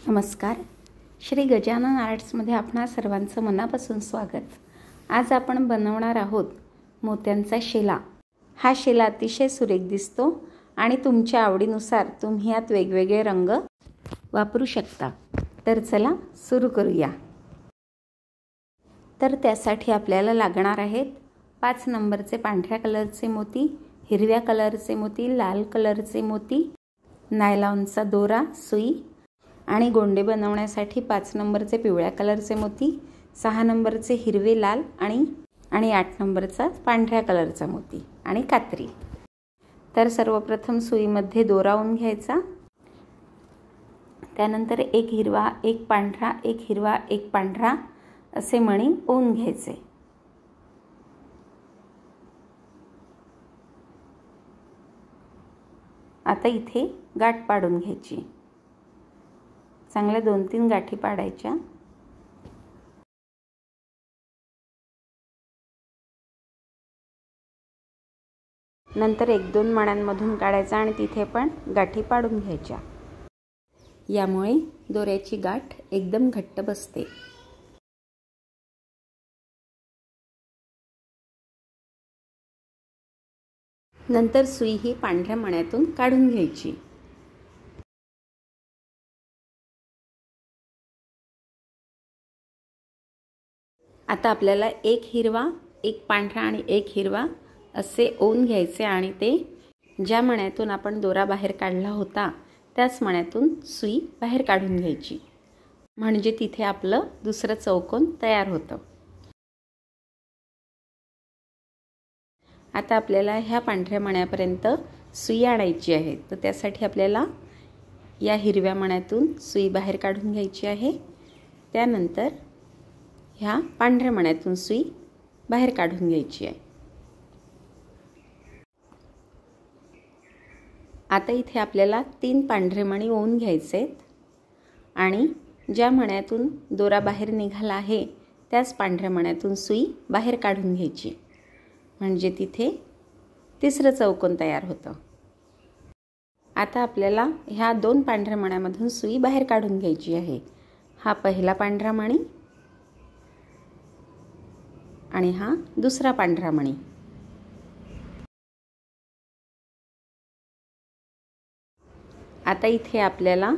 नमस्कार. श्री गजानन आर्ट्समध्ये आपणा सर्वांचं मनापासून स्वागत. आज आपण बनवणार आहोत मोत्यांचा शेला. हा शेला अतिशय सुरेख दिसतो आणि तुमच्या आवडीनुसार तुम्ही यात वेगवेगळे रंग वापरू शकता. तर चला सुरू करूया. तर त्यासाठी आपल्याला लागणार आहेत 5 नंबरचे पांढऱ्या कलरचे मोती, हिरव्या कलरचे मोती, लाल कलरचे मोती, नायलॉनचा दोरा, सुई आणि गोंडे बनवण्यासाठी 5 नंबरचे पिवळ्या कलरचे मोती, 6 नंबरचे हिरवे लाल आणि 8 नंबरचा पांढऱ्या कलरचा मोती आणि कात्री. तर सर्वप्रथम सुईमध्ये दोरा ओवून घ्यायचा. त्यानंतर एक हिरवा, एक पांढरा, एक हिरवा, एक पांढरा असे मणी ओवून घ्यायचे. आता इथे गाठ पाडून घ्यायची. चांगल्या 2-3 गाठी पाडायच्या. नंतर 1-2 मण्यांमधून काढायचा आणि तिथे पण गाठी पाडून घ्यायच्या. यामुळे दोऱ्याची गाठ एकदम घट्ट बसते. नंतर सुई ही पांढऱ्या मण्यातून काढून घ्यायची. आता आपल्याला एक हिरवा, एक पांढरा आणि एक हिरवा असे ओवून घ्यायचे आणि ते ज्या मण्यातून आपण दोरा बाहेर काढला होता त्याच मण्यातून सुई बाहेर काढून घ्यायची. म्हणजे तिथे आपलं दुसरं चौकोन तयार होतं. आता आपल्याला ह्या पांढऱ्या मण्यापर्यंत सुई आणायची आहे. तर त्यासाठी आपल्याला या हिरव्या मण्यातून सुई बाहेर काढून घ्यायची आहे. त्यानंतर ह्या पांढऱ्या मण्यातून सुई बाहेर काढून घ्यायची आहे. आता इथे आपल्याला 3 पांढरे मणी ओवून घ्यायचे आणि ज्या मण्यातून दोरा बाहेर निघाला आहे त्याच पांढऱ्या मण्यातून सुई बाहेर काढून घ्यायची. म्हणजे तिथे तिसरं चौकोन तयार होतं. आता आपल्याला ह्या 2 पांढऱ्या मण्यामधून सुई बाहेर काढून घ्यायची आहे. हा पहिला पांढरा मणी आणि हा दुसरा पांढरा मणी. आता इथे आपल्याला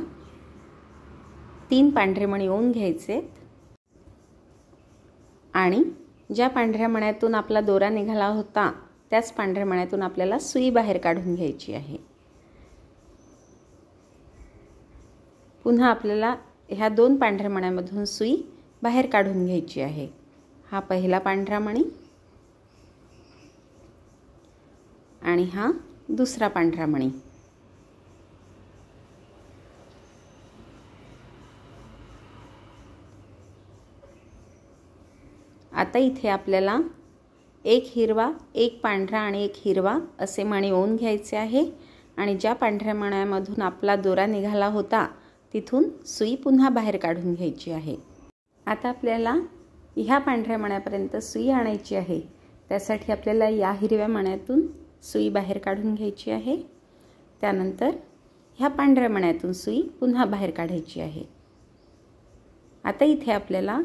3 पांढरे मणी ओवून घ्यायचे आणि ज्या पांढऱ्या मण्यातून आपला दोरा निघाला होता त्याच पांढऱ्या मण्यातून आपल्याला सुई बाहेर काढून घ्यायची आहे. पुन्हा आपल्याला ह्या 2 पांढऱ्या मण्यामधून सुई बाहेर काढून घ्यायची आहे. हा पहिला पांढरा मणी आणि हा दुसरा पांढरा मणी. आता इथे आपल्याला एक हिरवा, एक पांढरा आणि एक हिरवा असे मणी ओवून घ्यायचे आहे आणि ज्या पांढऱ्या मण्यामधून आपला दोरा निघाला होता तिथून सुई पुन्हा बाहेर काढून घ्यायची आहे. आता आपल्याला ह्या पांढऱ्या मण्यापर्यंत सुई आणायची आहे. त्यासाठी आपल्याला या हिरव्या मण्यातून सुई बाहेर काढून घ्यायची आहे. त्यानंतर ह्या पांढऱ्या मण्यातून सुई पुन्हा बाहेर काढायची आहे. आता इथे आपल्याला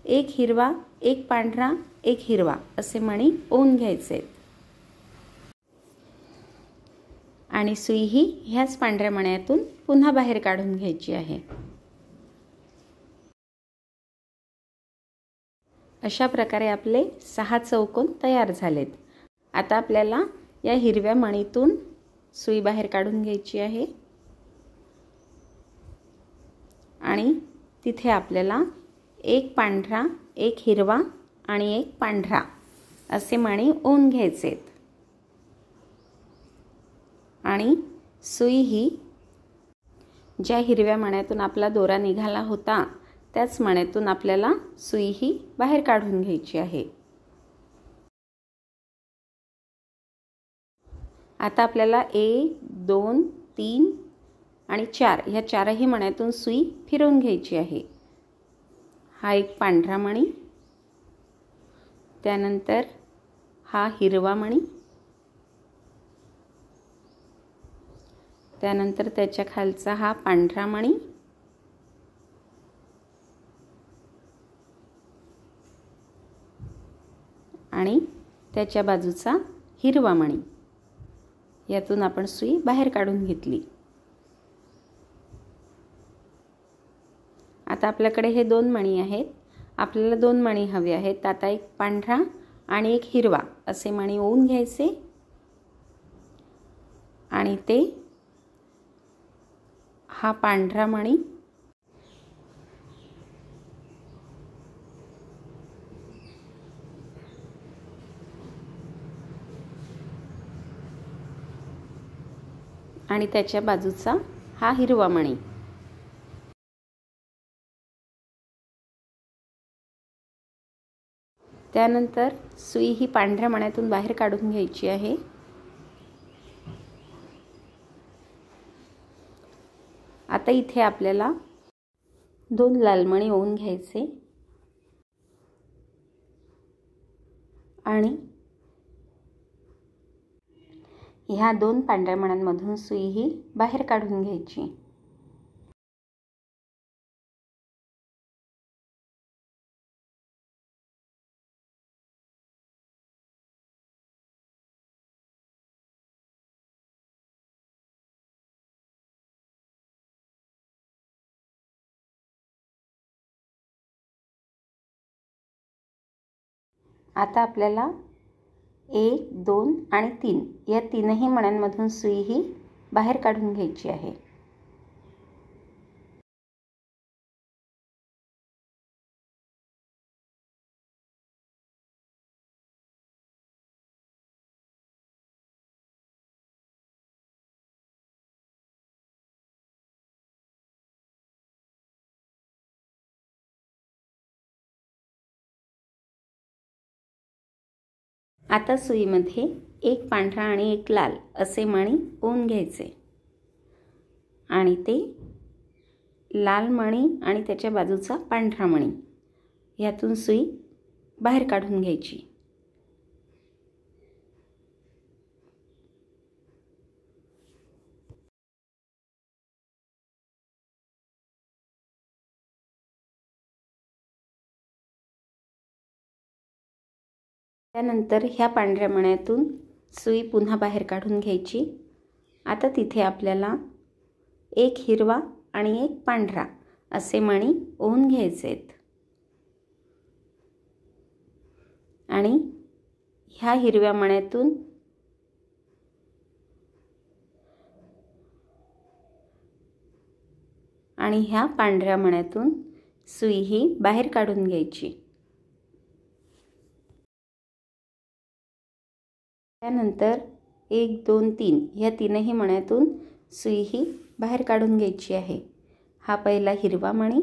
एक हिरवा, एक पांढरा, एक हिरवा असे मणी ओवून घ्यायचे आणि सुई ही ह्याच पांढऱ्या मण्यातून पुन्हा बाहेर काढून घ्यायची आहे. अशा प्रकारे आपले 6 चौकोन तयार झालेत. आता आपल्याला या हिरव्या मणीतून सुई बाहेर काढून घ्यायची आहे आणि तिथे आपल्याला एक पांढरा, एक हिरवा आणि एक पांढरा असे मणी ओवून घ्यायचे आणि सुई ही ज्या हिरव्या मण्यातून आपला दोरा निघाला होता त्याच मण्यातून आपल्याला सुई ही बाहेर काढून घ्यायची आहे. आता आपल्याला 1, 2, 3 आणि 4 ह्या 4ही मण्यातून सुई फिरवून घ्यायची आहे. हा एक पांढरा मणी, त्यानंतर हा हिरवा मणी, त्यानंतर त्याच्या खालचा हा पांढरा मणी आणि त्याच्या बाजूचा हिरवा मणी. यातून आपण सुई बाहेर काढून घेतली. आता आपल्याकडे हे 2 मणी आहेत. आपल्याला 2 मणी हवे आहेत. आता एक पांढरा आणि एक हिरवा असे मणी ओवून घ्यायचे आणि ते हा पांढरा मणी आणि त्याच्या बाजूचा हा हिरवा मणी. त्यानंतर सुई ही पांढऱ्या मण्यातून बाहेर काढून घ्यायची आहे. आता इथे आपल्याला 2 लाल मणी ओवून घ्यायचे आणि ह्या 2 पांढऱ्या मण्यांमधून सुई ही बाहेर काढून घ्यायची. आता आपल्याला 1, 2 आणि 3 या 3ही मण्यांमधून सुई ही बाहेर काढून घ्यायची आहे. आता सुईमध्ये एक पांढरा आणि एक लाल असे मणी ओवून घ्यायचे आणि ते लाल मणी आणि त्याच्या बाजूचा पांढरा मणी यातून सुई बाहेर काढून घ्यायची. त्यानंतर ह्या पांढऱ्या मण्यातून सुई पुन्हा बाहेर काढून घ्यायची. आता तिथे आपल्याला एक हिरवा आणि एक पांढरा असे मणी ओवून घ्यायचे आहेत आणि ह्या हिरव्या मण्यातून आणि ह्या पांढऱ्या मण्यातून सुई ही बाहेर काढून घ्यायची. त्यानंतर 1, 2, 3 या 3ही मण्यातून सुई ही बाहेर काढून घ्यायची आहे. हा पहिला हिरवा मणी,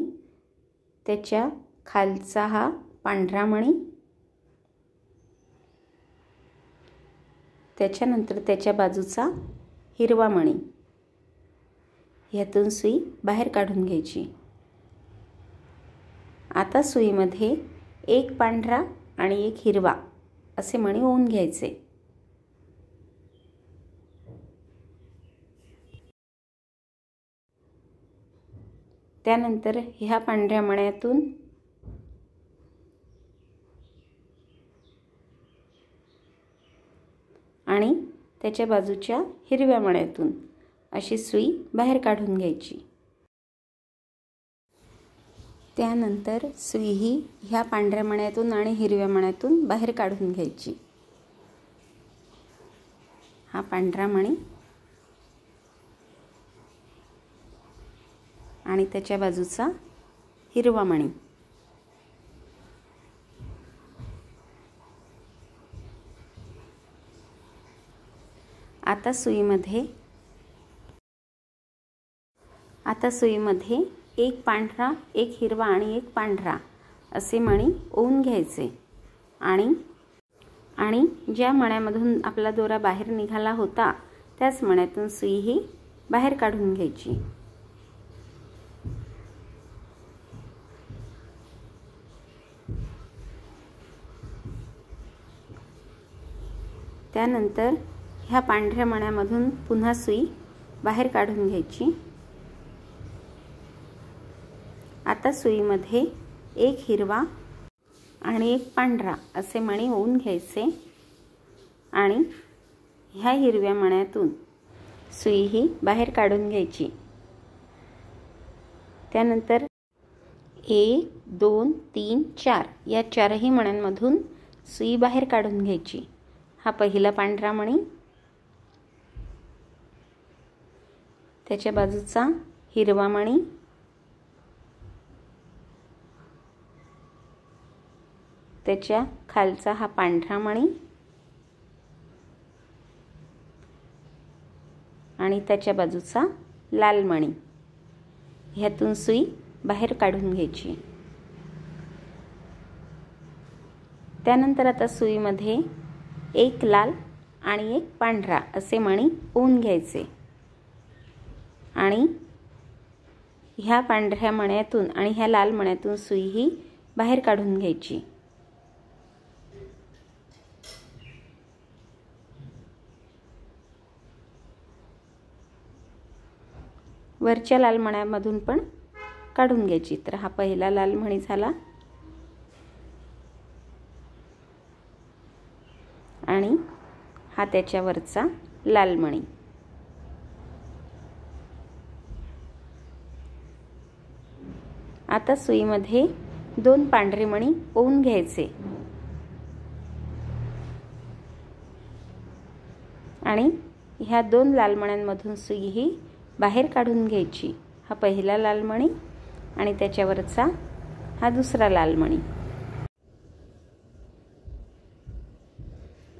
त्याच्या खालचा हा पांढरा मणी, त्याच्यानंतर त्याच्या बाजूचा हिरवा मणी यातून सुई बाहेर काढून घ्यायची. आता सुईमध्ये एक पांढरा आणि एक हिरवा असे मणी ओवून घ्यायचे. त्यानंतर ह्या पांढऱ्या मण्यातून आणि त्याच्या बाजूच्या हिरव्या मण्यातून अशी सुई बाहेर काढून घ्यायची. त्यानंतर सुई ही ह्या पांढऱ्या मण्यातून आणि हिरव्या मण्यातून बाहेर काढून घ्यायची. हा पांढरा मणी आणि त्याच्या बाजूचा हिरवा मणी. आता सुईमध्ये एक पांढरा, एक हिरवा आणि एक पांढरा असे मणी ओवून घ्यायचे आणि ज्या मण्यामधून आपला दोरा बाहेर निघाला होता त्याच मण्यातून सुई ही बाहेर काढून घ्यायची. त्यानंतर ह्या पांढऱ्या मण्यामधून पुन्हा सुई बाहेर काढून घ्यायची. आता सुईमध्ये एक हिरवा आणि एक पांढरा असे मणी ओवून घ्यायचे आणि ह्या हिरव्या मण्यातून सुई ही बाहेर काढून घ्यायची। त्यानंतर 1 2 3 4 या चारही मण्यांमधून सुई बाहेर काढून घ्यायची। हा पहिला पांढरा मणी, त्याच्या बाजूचा हिरवा मणी, त्याच्या खालचा हा पांढरा मणी आणि त्याच्या बाजूचा लाल मणी। ह्यातून सुई बाहेर काढून घ्यायची। त्यानंतर आता सुईमध्ये एक लाल आणि एक पांढरा असे मणी ओवून घ्यायचे आणि ह्या पांढऱ्या मण्यातून आणि ह्या लाल मण्यातून सुई ही बाहेर काढून घ्यायची। वरच्या लाल मण्यामधून पण काढून घ्यायची। तर हा पहिला लाल मणी झाला आणि हा त्याच्यावरचा लाल मणी। आता सुईमध्ये 2 पांढरे मणी ओवून घ्यायचे आणि ह्या 2 लाल मण्यांमधून सुई ही बाहेर काढून घ्यायची। हा पहिला लाल मणी आणि त्याच्यावरचा हा दुसरा लाल मणी।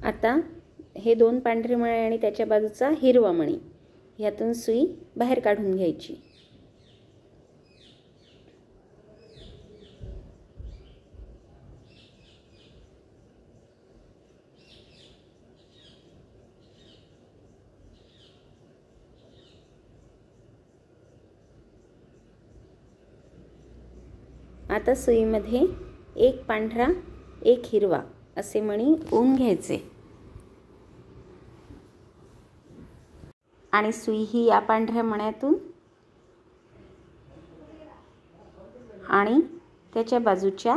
आता हे 2 पांढरे मणी आणि त्याच्या बाजूचा हिरवा मणी यातून सुई बाहेर काढून घ्यायची। आता सुईमध्ये एक पांढरा एक हिरवा असे मणी ओवून घ्यायचे आणि सुई ही या पांढऱ्या मण्यातून आणि त्याच्या बाजूच्या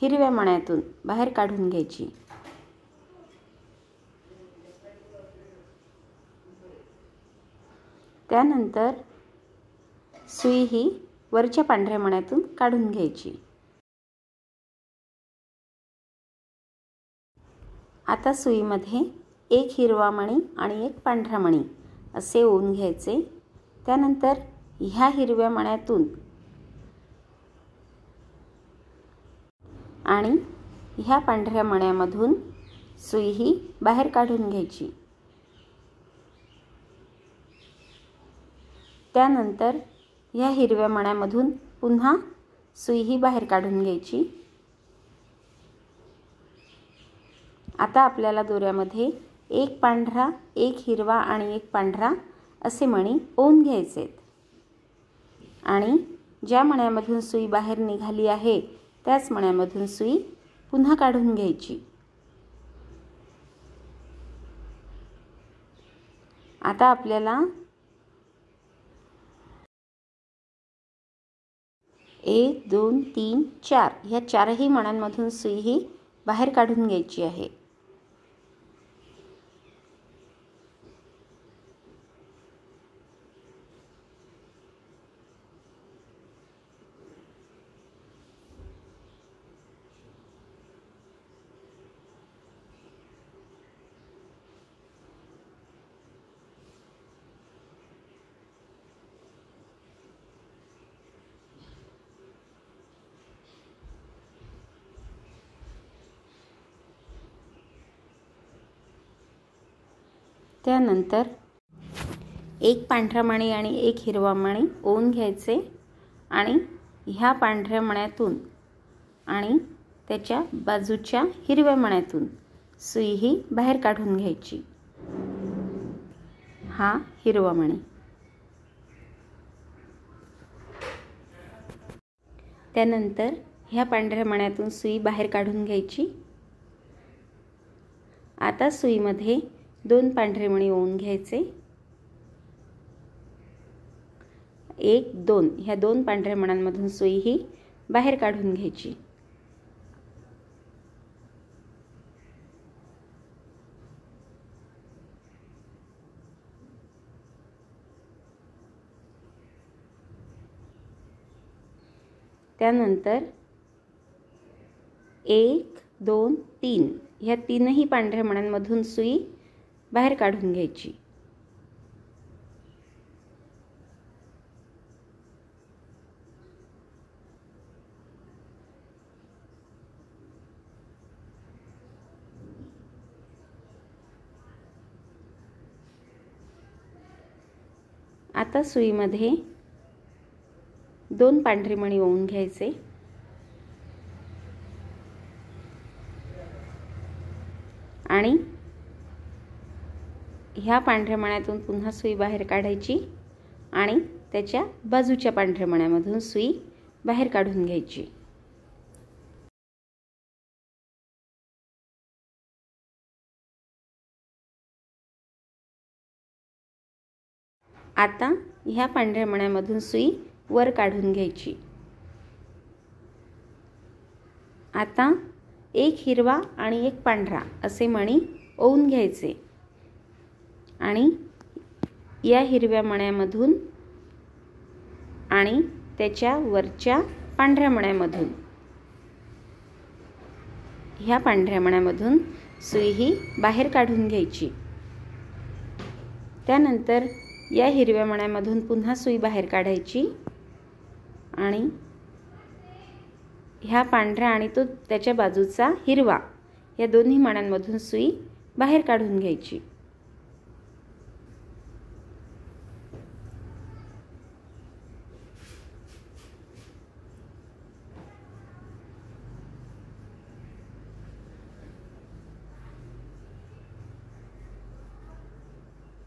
हिरव्या मण्यातून बाहेर काढून घ्यायची। त्यानंतर सुई ही वरच्या पांढऱ्या मण्यातून काढून घ्यायची। आता सुईमध्ये एक हिरवा मणी आणि एक पांढरा मणी असे ओवून घ्यायचे। त्यानंतर ह्या हिरव्या मण्यातून आणि ह्या पांढऱ्या मण्यामधून सुई ही बाहेर काढून घ्यायची। त्यानंतर ह्या हिरव्या मण्यामधून पुन्हा सुई ही बाहेर काढून घ्यायची। आता आपल्याला दोऱ्यामध्ये एक पांढरा एक हिरवा आणि एक पांढरा असे मणी ओवून घ्यायचे आणि ज्या मण्यामधून सुई बाहेर निघाली आहे त्याच मण्यामधून सुई पुन्हा काढून घ्यायची। आता आपल्याला 1 2 3 4 ह्या चारही मण्यांमधून सुई ही बाहेर काढून घ्यायची आहे। त्यानंतर एक पांढरा मणी आणि एक हिरवा मणी ओवून घ्यायचे आणि ह्या पांढऱ्या मण्यातून आणि त्याच्या बाजूच्या हिरव्या मण्यातून सुई ही बाहेर काढून घ्यायची। हा हिरवा मणी। त्यानंतर ह्या पांढऱ्या मण्यातून सुई बाहेर काढून घ्यायची। आता सुईमध्ये 2 पांढरे मणी ओवून घ्यायचे। 1 2 ह्या 2 पांढऱ्या मण्यांमधून सुई ही बाहेर काढून घ्यायची। त्यानंतर 1 2 3 ह्या तीनही पांढऱ्या मण्यांमधून सुई बाहेर काढून घ्यायची. आता सुईमध्ये 2 पांढरी मणी ओवून घ्यायचे आणि ह्या पांढऱ्या मण्यातून पुन्हा सुई बाहेर काढायची आणि त्याच्या बाजूच्या पांढऱ्या मण्यामधून सुई बाहेर काढून घ्यायची. आता ह्या पांढऱ्या मण्यामधून सुई वर काढून घ्यायची. आता एक हिरवा आणि एक पांढरा असे मणी ओवून घ्यायचे आणि या हिरव्या मण्यामधून आणि त्याच्या वरच्या पांढऱ्या मण्यामधून ह्या पांढऱ्या मण्यामधून सुई ही बाहेर काढून घ्यायची. त्यानंतर या हिरव्या मण्यामधून पुन्हा सुई बाहेर काढायची आणि ह्या पांढरा आणि तो त्याच्या बाजूचा हिरवा या दोन्ही मण्यांमधून सुई बाहेर काढून घ्यायची.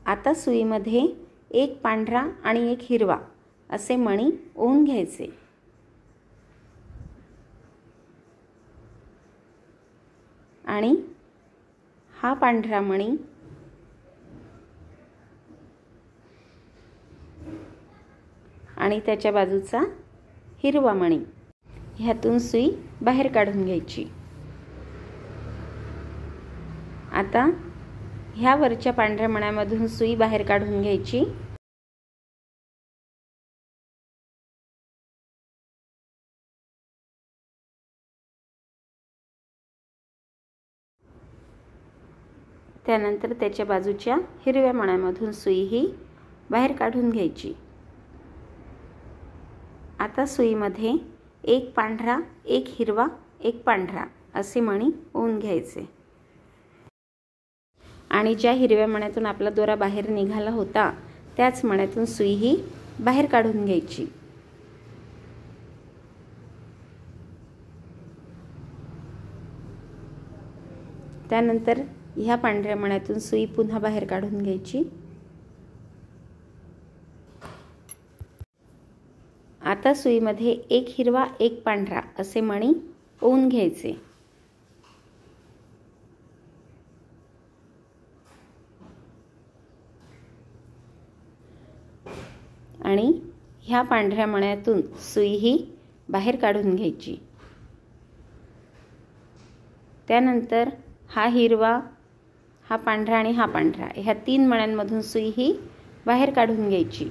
आता सुईमध्ये एक पांढरा आणि एक हिरवा असे मणी ओवून घ्यायचे. आणि हा पांढरा मणी आणि त्याच्या बाजूचा हिरवा मणी ह्यातून सुई बाहेर काढून घ्यायची. आता ह्या वरच्या पांढऱ्या मण्यामधून सुई बाहेर काढून घ्यायची. त्यानंतर त्याच्या बाजूच्या हिरव्या मण्यामधून सुई ही बाहेर काढून घ्यायची. आता सुईमध्ये एक पांढरा, एक हिरवा, एक पांढरा असे मणी ओवून घ्यायचे आणि ज्या हिरव्या मण्यातून आपला दोरा बाहेर निघाला होता त्याच मण्यातून सुई ही बाहेर काढून घ्यायची. त्यानंतर ह्या पांढऱ्या मण्यातून सुई पुन्हा बाहेर काढून घ्यायची. आता सुईमध्ये एक हिरवा, एक पांढरा असे मणी ओवून घ्यायचे आणि ह्या पांढऱ्या मण्यातून सुई ही बाहेर काढून घ्यायची. त्यानंतर हा हिरवा, हा पांढरा आणि हा पांढरा ह्या 3 मण्यांमधून सुई ही बाहेर काढून घ्यायची.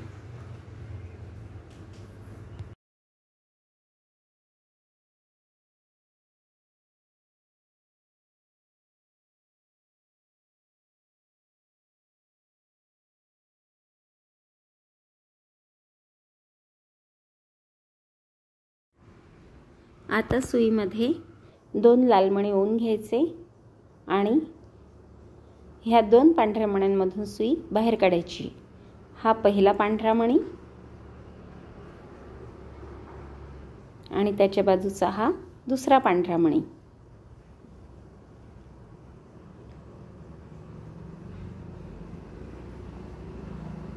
आता सुईमध्ये 2 लाल मणी ओवून घ्यायचे आणि ह्या 2 पांढऱ्या मण्यांमधून सुई बाहेर काढायची. हा पहिला पांढरा मणी आणि त्याच्या बाजूचा हा दुसरा पांढरा मणी.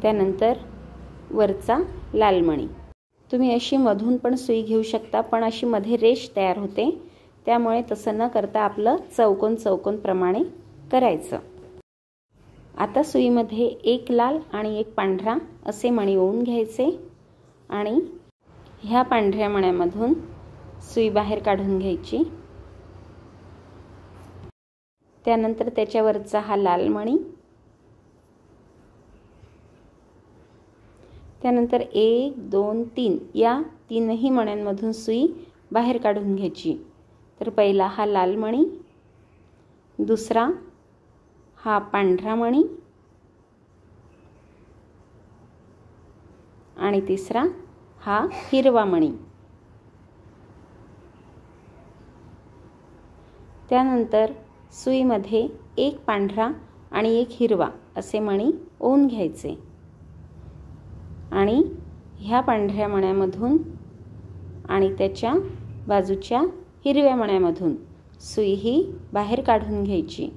त्यानंतर वरचा लाल मणी. तुम्ही अशी मधून पण सुई घेऊ शकता, पण अशी मध्ये रेष तयार होते, त्यामुळे तसं न करता आपलं चौकोन चौकोन प्रमाणे करायचं. आता सुईमध्ये एक लाल आणि एक पांढरा असे मणी ओवून घ्यायचे आणि ह्या पांढऱ्या मण्यामधून सुई बाहेर काढून घ्यायची. त्यानंतर त्याच्यावरचा हा लाल मणी त्यानंतर 1 2 3 या तीनही मण्यांमधून सुई बाहेर काढून घ्यायची. तर पहिला हा लाल मणी, दुसरा हा पांढरा मणी आणि तिसरा हा हिरवा मणी. त्यानंतर सुईमध्ये एक पांढरा आणि एक हिरवा असे मणी ओवून घ्यायचे आणि ह्या पांढऱ्या मण्यामधून आणि त्याच्या बाजूच्या हिरव्या मण्यामधून सुई ही बाहेर काढून घ्यायची.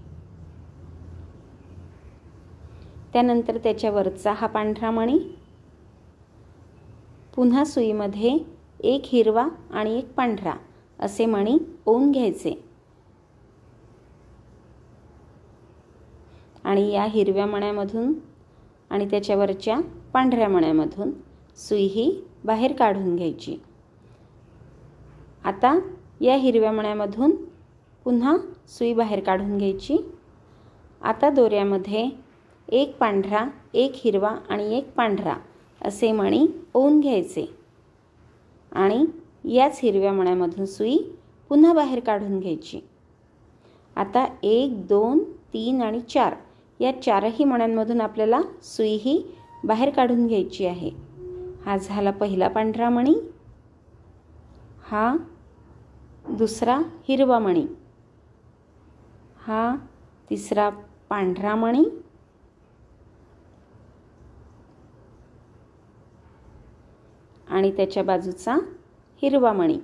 त्यानंतर त्याच्यावरचा हा पांढरा मणी पुन्हा सुईमध्ये एक हिरवा आणि एक पांढरा असे मणी ओवून घ्यायचे आणि या हिरव्या मण्यामधून आणि त्याच्यावरच्या पांढऱ्या मण्यामधून सुई ही बाहेर काढून घ्यायची. आता या हिरव्या मण्यामधून पुन्हा सुई बाहेर काढून घ्यायची. आता दोऱ्यामध्ये एक पांढरा, एक हिरवा आणि एक पांढरा असे मणी ओवून घ्यायचे आणि याच हिरव्या मण्यामधून सुई पुन्हा बाहेर काढून घ्यायची. आता 1 2 3 आणि 4 या चारही मण्यांमधून आपल्याला सुई ही बाहेर काढून घ्यायची आहे. हा झाला पहिला पांढरा मणी, हा दुसरा हिरवा मणी, हा तिसरा पांढरा मणी आणि त्याच्या बाजूचा हिरवा मणी.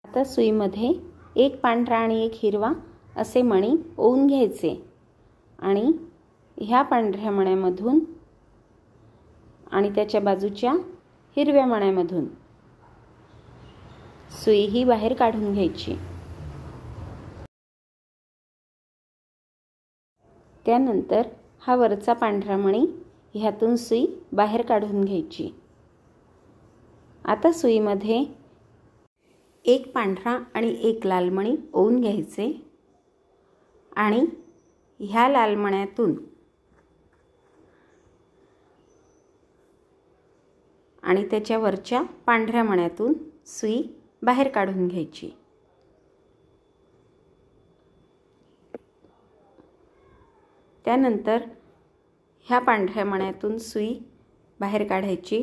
आता सुईमध्ये एक पांढरा आणि एक हिरवा असे मणी ओवून घ्यायचे आणि ह्या पांढऱ्या मण्यामधून आणि त्याच्या बाजूच्या हिरव्या मण्यामधून सुई ही बाहेर काढून घ्यायची. त्यानंतर हा वरचा पांढरा मणी ह्यातून सुई बाहेर काढून घ्यायची. आता सुईमध्ये एक पांढरा आणि एक लाल मणी ओवून घ्यायचे आणि ह्या लाल मण्यातून आणि त्याच्या वरच्या पांढऱ्या मण्यातून सुई बाहेर काढून घ्यायची. त्यानंतर ह्या पांढऱ्या मण्यातून सुई बाहेर काढायची.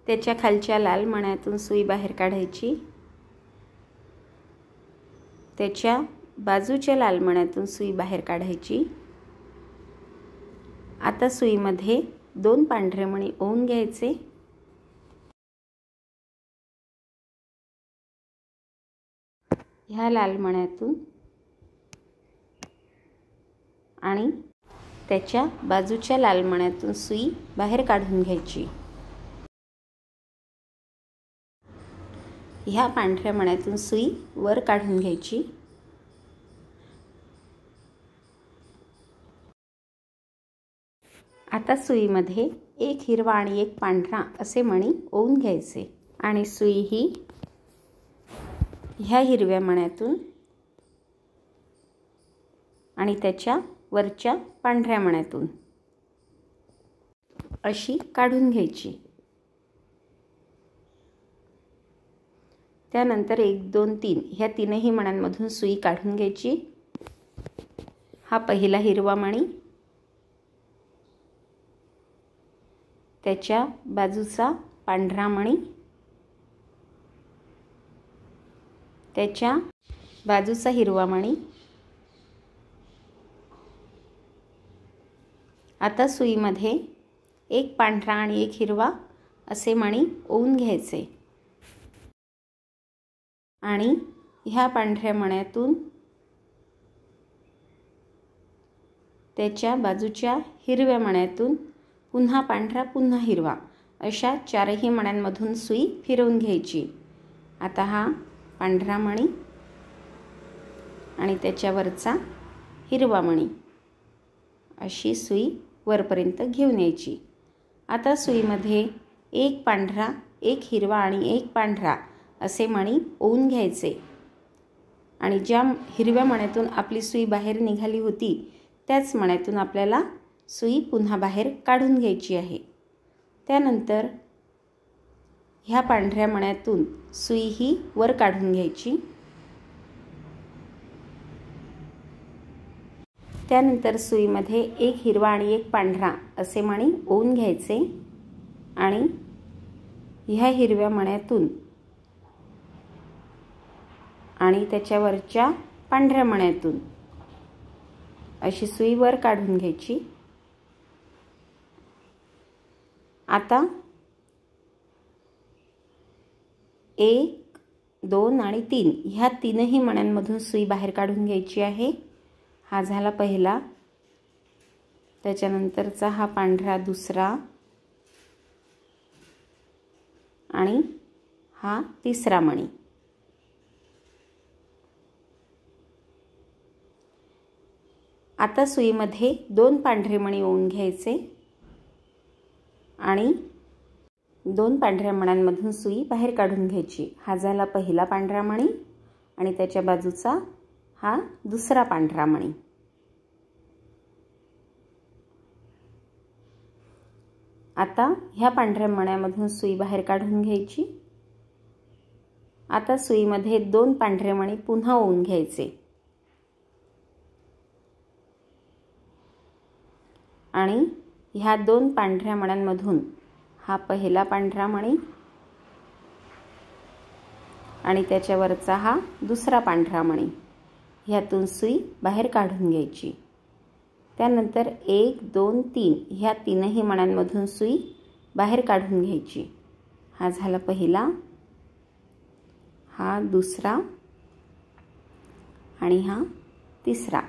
त्याच्या खालच्या लाल मण्यातून सुई बाहेर काढायची. त्याच्या बाजूच्या लाल मण्यातून सुई बाहेर काढायची. आता सुईमध्ये 2 पांढरे मणी ओवून घ्यायचे ह्या लाल मण्यातून आणि त्याच्या बाजूच्या लाल मण्यातून सुई बाहेर काढून घ्यायची. ह्या पांढऱ्या मण्यातून सुई वर काढून घ्यायची. आता सुईमध्ये एक हिरवा आणि एक पांढरा असे मणी ओवून घ्यायचे आणि सुई ही ह्या हिरव्या मण्यातून आणि त्याच्या वरच्या पांढऱ्या मण्यातून अशी काढून घ्यायची. त्यानंतर 1 2 3 ह्या तीनही मण्यांमधून सुई काढून घ्यायची. हा पहिला हिरवा मणी, त्याच्या बाजूचा पांढरा मणी, त्याच्या बाजूचा हिरवा मणी. आता सुईमध्ये एक पांढरा आणि एक हिरवा असे मणी ओवून घ्यायचे आणि ह्या पांढऱ्या मण्यातून त्याच्या बाजूच्या हिरव्या मण्यातून पुन्हा पांढरा पुन्हा हिरवा अशा चारही मण्यांमधून सुई फिरवून घ्यायची. आता हा पांढरा मणी आणि त्याच्यावरचा हिरवा मणी अशी सुई वरपर्यंत घेऊन यायची. आता सुईमध्ये एक पांढरा, एक हिरवा आणि एक पांढरा असे मणी ओवून घ्यायचे आणि ज्या हिरव्या मण्यातून आपली सुई बाहेर निघाली होती त्याच मण्यातून आपल्याला सुई पुन्हा बाहेर काढून घ्यायची आहे। त्यानंतर ह्या पांढऱ्या मण्यातून सुई ही वर काढून घ्यायची। त्यानंतर सुईमध्ये एक हिरवा आणि एक पांढरा असे मणी ओवून घ्यायचे आणि ह्या हिरव्या मण्यातून आणि त्याच्यावरच्या पांढऱ्या मण्यातून अशी सुई वर काढून घ्यायची। आता 1, 2 आणि 3 ह्या तीनही मण्यांमधून सुई बाहेर काढून घ्यायची आहे। हा झाला पहिला, त्याच्यानंतरचा हा पांढरा दुसरा आणि हा तिसरा मणी। आता सुईमध्ये 2 पांढरे मणी ओवून घ्यायचे आणि 2 पांढऱ्या मण्यांमधून सुई बाहेर काढून घ्यायची। हा झाला पहिला पांढरा मणी आणि त्याच्या बाजूचा हा दुसरा पांढरा मणी। आता ह्या पांढऱ्या मण्यामधून सुई बाहेर काढून घ्यायची। आता सुईमध्ये 2 पांढरे मणी पुन्हा ओवून घ्यायचे आणि ह्या 2 पांढऱ्या मण्यांमधून हा पहिला पांढरा मणी आणि त्याच्यावरचा हा दुसरा पांढरा मणी ह्यातून सुई बाहेर काढून घ्यायची। त्यानंतर 1, 2, 3 ह्या तीनही मण्यांमधून सुई बाहेर काढून घ्यायची। हा झाला पहिला, हा दुसरा आणि हा तिसरा।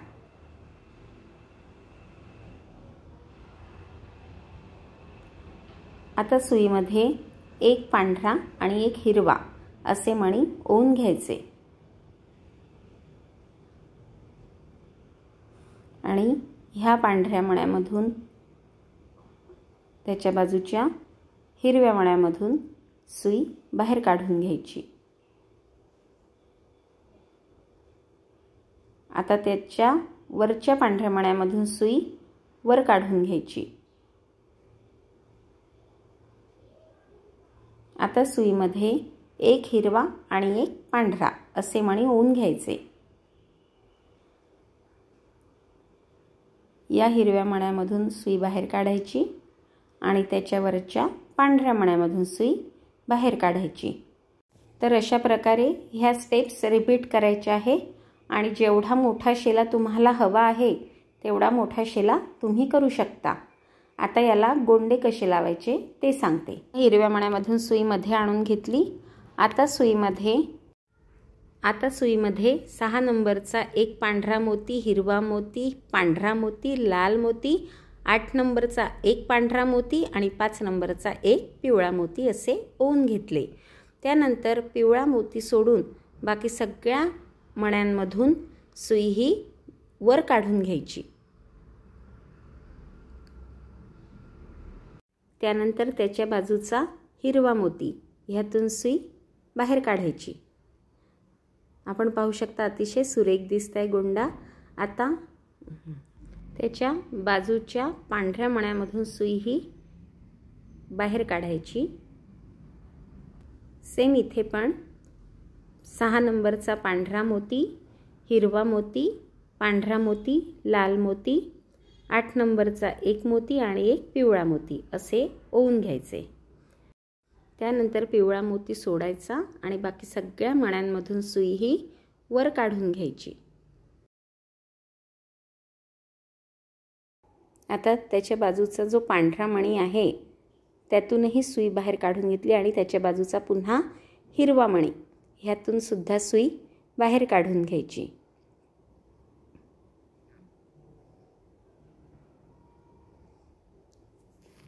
आता सुईमध्ये एक पांढरा आणि एक हिरवा असे मणी ओवून घ्यायचे आणि ह्या पांढऱ्या मण्यामधून त्याच्या बाजूच्या हिरव्या मण्यामधून सुई बाहेर काढून घ्यायची। आता त्याच्या वरच्या पांढऱ्या मण्यामधून सुई वर काढून घ्यायची। आता सुईमध्ये एक हिरवा आणि एक पांढरा असे मणी ओवून घ्यायचे। या हिरव्या मण्यामधून सुई बाहेर काढायची आणि त्याच्यावरच्या पांढऱ्या मण्यामधून सुई बाहेर काढायची। तर अशा प्रकारे ह्या स्टेप्स रिपीट करायच्या आहे आणि जेवढा मोठा शेला तुम्हाला हवा आहे तेवढा मोठा शेला तुम्ही करू शकता। आता याला गोंडे कसे लावायचे ते सांगते। हिरव्या मण्यामधून सुई मध्ये आणून घेतली। आता सुईमध्ये 6 नंबरचा एक पांढरा मोती, हिरवा मोती, पांढरा मोती, लाल मोती, 8 नंबरचा एक पांढरा मोती आणि 5 नंबरचा एक पिवळा मोती असे ओवून घेतले। त्यानंतर पिवळा मोती सोडून बाकी सगळ्या मण्यांमधून सुई ही वर काढून घ्यायची। त्यानंतर त्याच्या बाजूचा हिरवा मोती ह्यातून सुई बाहेर काढायची। आपण पाहू शकता अतिशय सुरेख दिसतंय गोंडा। आता त्याच्या बाजूच्या पांढऱ्या मण्यामधून सुई ही बाहेर काढायची। सेम इथे पण 6 नंबरचा पांढरा मोती, हिरवा मोती, पांढरा मोती, लाल मोती, 8 नंबरचा एक मोती आणि एक पिवळा मोती असे ओवून घ्यायचे। त्यानंतर पिवळा मोती सोडायचा आणि बाकी सगळ्या मण्यांमधून सुई ही वर काढून घ्यायची। आता त्याच्या बाजूचा जो पांढरा मणी आहे त्यातूनही सुई बाहेर काढून घेतली आणि त्याच्या बाजूचा पुन्हा हिरवा मणी ह्यातून सुद्धा सुई बाहेर काढून घ्यायची।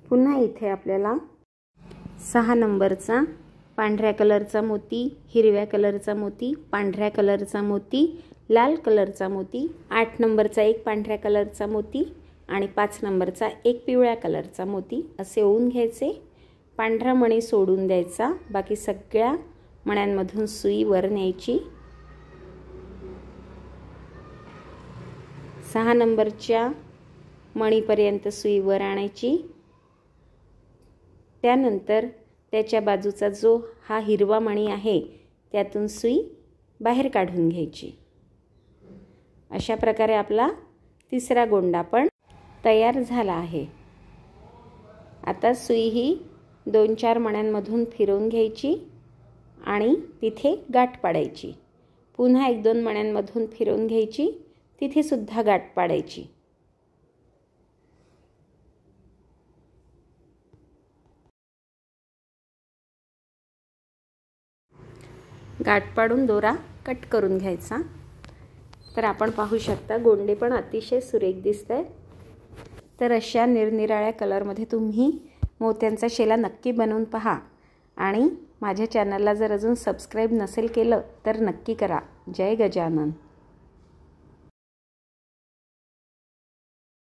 पुन्हा इथे आपल्याला 6 नंबरचा पांढऱ्या कलरचा मोती, हिरव्या कलरचा मोती, पांढऱ्या कलरचा मोती, लाल कलरचा मोती, 8 नंबरचा एक पांढऱ्या कलरचा मोती आणि 5 नंबरचा एक पिवळ्या कलरचा मोती असे ओवून घ्यायचे। पांढरा मणी सोडून द्यायचा, बाकी सगळ्या मण्यांमधून सुई वर न्यायची 6 नंबरच्या मणीपर्यंत सुई वर आणायची। त्यानंतर त्याच्या बाजूचा जो हा हिरवा मणी आहे त्यातून सुई बाहेर काढून घ्यायची। अशा प्रकारे आपला तिसरा गोंडा पण तयार झाला आहे। आता सुई ही 2-4 मण्यांमधून फिरवून घ्यायची आणि तिथे गाठ पाडायची। पुन्हा 1-2 मण्यांमधून फिरवून घ्यायची, तिथे सुद्धा गाठ पाडायची। गाठ पाडून दोरा कट करून घ्यायचा। तर आपण पाहू शकता गोंडे पण अतिशय सुरेख दिसतात। तर अशा निरनिराळ्या कलरमध्ये तुम्ही मोत्यांचा शेला नक्की बनवून पहा आणि माझ्या चॅनलला जर अजून सबस्क्राइब नसेल केलं तर नक्की करा। जय गजानन।